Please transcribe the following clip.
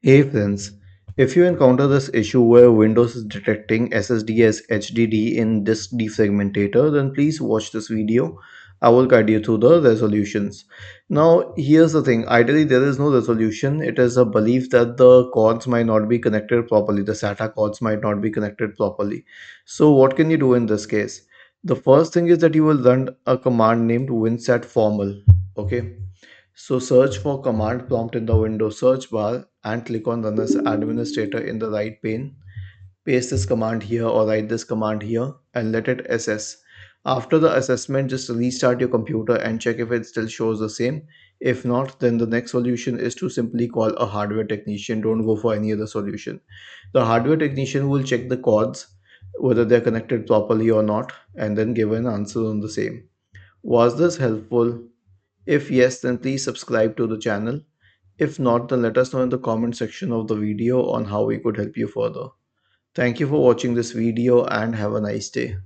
Hey friends, if you encounter this issue where Windows is detecting SSD as HDD in disk defragmentator, then please watch this video. I will guide you through the resolutions. Now, here's the thing. Ideally, there is no resolution. It is a belief that the cords might not be connected properly. The SATA cords might not be connected properly. So, what can you do in this case? The first thing is that you will run a command named winset formal. Okay, so search for command prompt in the Windows search bar and click on run as administrator in the right pane. Paste this command here or write this command here and let it assess. After the assessment, just restart your computer and check if it still shows the same. If not, then the next solution is to simply call a hardware technician. Don't go for any other solution. The hardware technician will check the cords, whether they're connected properly or not, and then give an answer on the same. Was this helpful? If yes, then please subscribe to the channel. If not, then let us know in the comment section of the video on how we could help you further. Thank you for watching this video and have a nice day.